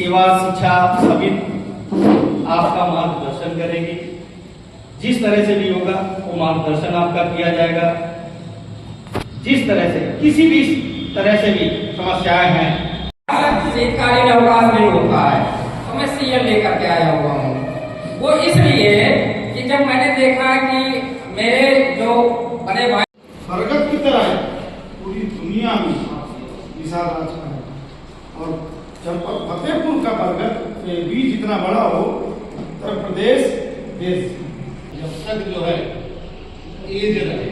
सेवा शिक्षा सभी आपका मार्गदर्शन करेगी। जिस तरह से भी होगा वो मार्गदर्शन आपका किया जाएगा। जिस तरह से किसी भी तरह से भी समस्याएं हैं, शीतकालीन अवकाश नहीं होता है तो मैं सीएल लेकर के आया हुआ हूँ। वो इसलिए कि जब मैंने देखा कि मेरे जो बड़े भाई बरगद की तरह है पूरी दुनिया में विशाल राज का है, और जब फतेहपुर का बरगद भी जितना बड़ा हो उत्तर प्रदेश देश। जब तक जो है एज रहे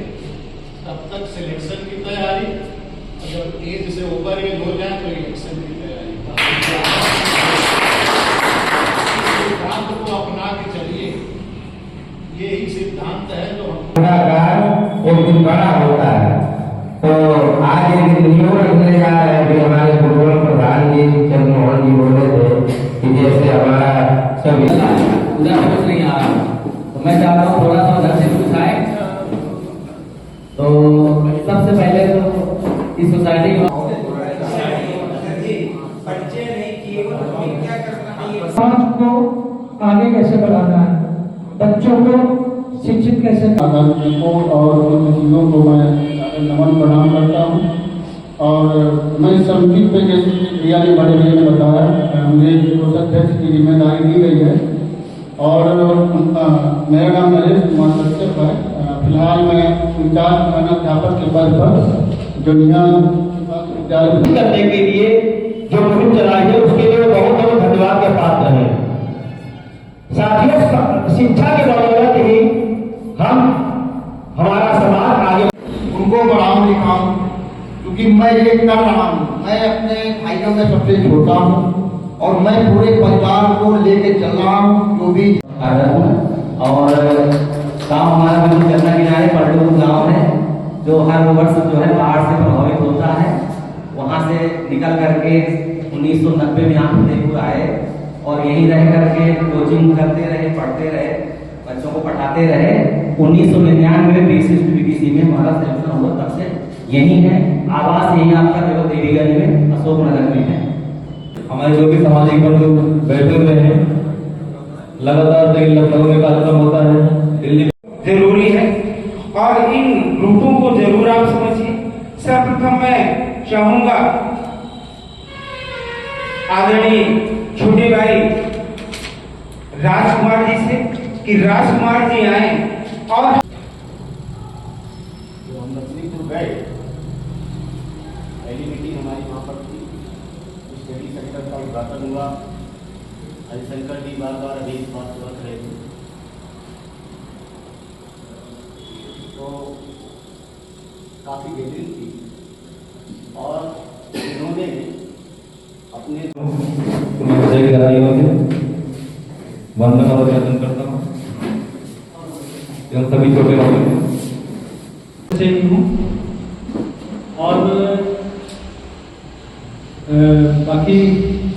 तब तक सिलेक्शन की तैयारी, और जब एज से ऊपर एज हो जाए तो इलेक्शन की तैयारी। सिद्धांत को अपना के चलिए, यही सिद्धांत है जो एक दिन बड़ा होता है। तो आज एक नियम रखने जा रहे हैं कि हमारे पूर्व प्रधान जी जगनमोहन जी बोले थे कि जैसे हमारा सब उधर कुछ नहीं आ रहा, तो मैं चाहता हूँ थोड़ा सा उधर से कुछ आए। तो सबसे पहले तो इस सोसाइटी समाज को आगे कैसे बढ़ाना है, बच्चों को शिक्षित कैसे आदरणीय को और उन चीज़ों को मैं नमन प्रणाम करता हूँ। और मैं समिति पे जैसे प्रिया जी बड़े भैया ने बताया, मुझे कोषाध्यक्ष की जिम्मेदारी दी गई है और मेरा नाम नरेश कुमार कश्यप है। फिलहाल मैं इंचार्ज अध्यापक के पद पर जोनिया विद्यालय करने के लिए जो मुहिम चलाई है उसके लिए बहुत बहुत धन्यवाद के पात्र हैं। साथियों, शिक्षा के बदौलत ही हम हमारा समाज आगे उनको बढ़ाऊँ लिखाऊँ, क्योंकि मैं ये कर रहा हूँ। मैं अपने भाइयों में सबसे छोटा हूँ और मैं पूरे परिवार को लेके चल रहा हूँ। जो भी और गांव हमारा बिल्कुल गंगा किनारे पल्टू गांव है, जो हर वर्ष जो है बाढ़ से प्रभावित होता है। वहाँ से निकल करके 1990 में यहाँ फतेहपुर आए और यहीं रह करके कोचिंग करते रहे, पढ़ते रहे, बच्चों को पढ़ाते रहे। 1999 में BCC में हमारा सिलेक्शन हुआ, तब से यही है। आवास यही आपका केवल देवीगंज में, अशोक नगर में है। हमारे जो भी सामाजिक बंधु बैठे हुए हैं, लगातार लखनऊ में कार्यक्रम होता है, दिल्ली जरूरी है और इन ग्रुपों को जरूर आप समझिए। सर्वप्रथम मैं चाहूंगा आदरणीय छोटे भाई राजकुमार जी से कि राजकुमार जी आए और हम लक्ष्मीपुर गए, पहली मीटिंग हमारी वहाँ पर थी, स्टडी सेंटर का उद्घाटन हुआ। हरिशंकर जी बार बार अभी इस बात रख रहे थे, तो काफ़ी गहरी थी और इन्होंने अपने वंदना और अभिनंदन करता हूँ एवं सभी छोटे से हूँ। और बाकी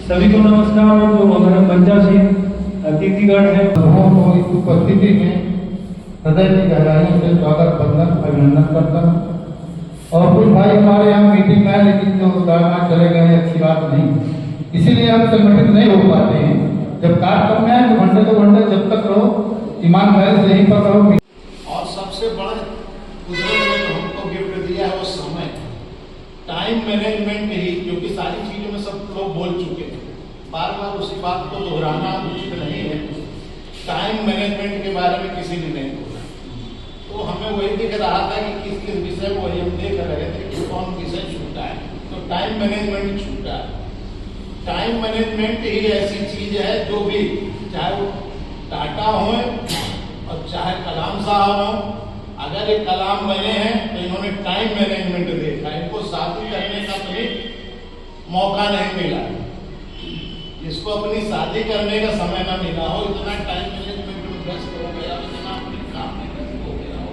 सभी को नमस्कार। जो हमारा बच्चा से अतिथिगण है, को इस उपस्थिति में हृदय की गहराइयों से स्वागत बंधन अभिनंदन करता हूँ। और कुछ भाई हमारे यहाँ मीटिंग में, लेकिन जो उदाहरण चले गए हैं, अच्छी बात नहीं, इसीलिए हम संगठित नहीं हो पाते हैं। जब कार्यक्रम में है तो घंटे 2 घंटे जब तक रहो, ईमानदारी से यहीं पर रहो। और सबसे बड़ा कुदरत ने जो हमको गिफ्ट दिया है वो समय, टाइम मैनेजमेंट ही, क्योंकि सारी चीजों में सब लोग बोल चुके हैं, बार बार उसी बात को दोहराना उचित नहीं है। टाइम मैनेजमेंट के बारे में किसी ने नहीं बोला, तो हमें वही दिख रहा था कि किस किस विषय को हम देख रहे थे कि कौन विषय छूटा है, तो टाइम मैनेजमेंट छूटा है। टाइम मैनेजमेंट ही ऐसी चीज है जो भी, चाहे वो टाटा हो और चाहे कलाम साहब हो, अगर ये कलाम बने हैं तो इन्होंने टाइम मैनेजमेंट देखा, इनको शादी करने का भी मौका नहीं मिला, जिसको अपनी शादी करने का समय ना मिला हो, इतना टाइम मैनेजमेंट में व्यस्त हो गया, इतना अपने काम में व्यस्त हो गया हो,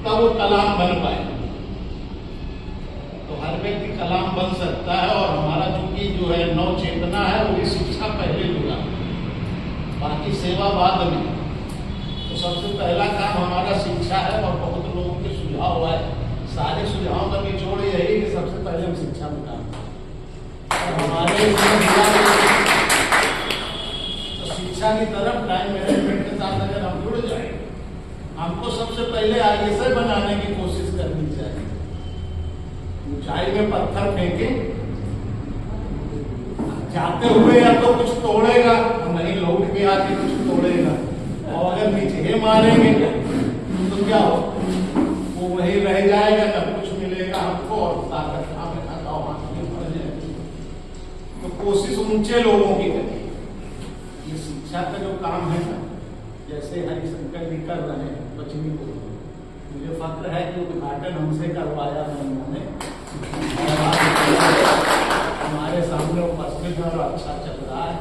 तब वो कलाम बन पाए। तो हर व्यक्ति कलाम बन सकता है, और हमारा चूंकि जो है नव चेतना है वो भी शिक्षा पहले जुड़ा, बाकी सेवा बाद में। तो सबसे पहला काम हमारा शिक्षा है, और बहुत लोगों के सुझाव है, सारे सुझावों का निचोड़ यही कि सबसे पहले हम शिक्षा में काम करें। हमारे शिक्षा की तरफ टाइम मैनेजमेंट के साथ अगर हम जुड़ जाए, हमको सबसे पहले ISI बनाने की कोशिश करनी चाहिए। ऊंचाई में पत्थर फेंके, जाते हुए या तो कुछ तोड़ेगा, नहीं लौट के आके कुछ तोड़ेगा, और अगर नीचे मारेंगे तो क्या हो, वो वही रह जाएगा, ना कुछ मिलेगा हमको, और ताकत तो कोशिश ऊंचे लोगों की करें। ये शिक्षा का जो काम है ना, जैसे हरिशंकर जी कर रहे हैं बचनी को, मुझे फक्र है कि उद्घाटन हमसे करवाया उन्होंने, हमारे सामने उपस्थित है और अच्छा चल रहा है।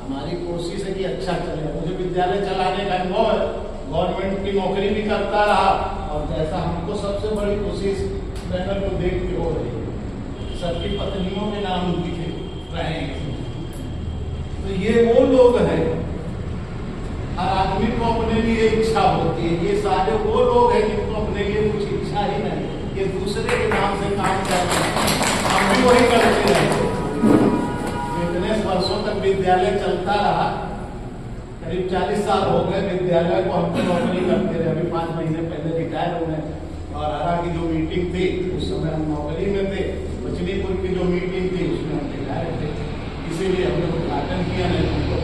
हमारी कोशिश है कि अच्छा चले। मुझे विद्यालय चलाने का अनुभव है, गवर्नमेंट की नौकरी भी करता रहा, और जैसा हमको सबसे बड़ी कोशिश बैनर को देख के हो रही है, सबकी पत्नियों के नाम लिखे रहे हैं। तो ये वो लोग हैं, हर आदमी को अपने लिए इच्छा होती है। ये सारे वो लोग हैं जिनको अपने लिए कुछ इच्छा ही नहीं, ये दूसरे के नाम से काम करते हैं। हम भी वही करते रहे। इतने वर्षों तक विद्यालय चलता रहा, करीब 40 साल हो गए विद्यालय को हम तो नौकरी करते रहे। अभी 5 महीने पहले रिटायर हुए, और हरा की जो मीटिंग थी उस समय हम नौकरी में थे। बचनीपुर की जो मीटिंग थी उसमें हम रिटायर थे, इसीलिए हमने उद्घाटन किया, नहीं हमको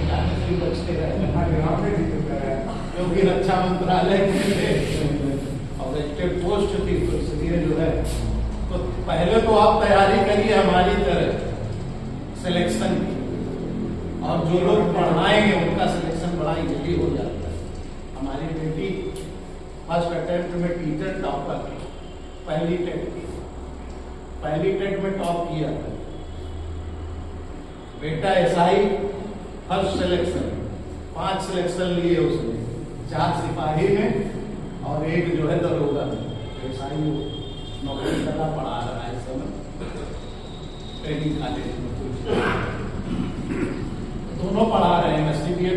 जाने से बचते रहे, क्योंकि रक्षा मंत्रालय के थे और स्टेट पोस्ट थी, तो इसलिए जो है, तो पहले तो आप तैयारी करिए हमारी तरह सिलेक्शन की, और जो लोग पढ़ाएंगे उनका सिलेक्शन बड़ा जल्दी हो जाता है। हमारी बेटी फर्स्ट अटेम्प्ट में टीचर टॉपर, पहली टेट में टॉप किया था। बेटा SI फर्स्ट सिलेक्शन, 5 सिलेक्शन लिए उसने, 4 सिपाही में और 1 जो है दरोगा में। SI नौकरी करना पड़ा रहा है इस समय ट्रेनिंग कॉलेज में, दोनों पढ़ा रहे हैं। CBA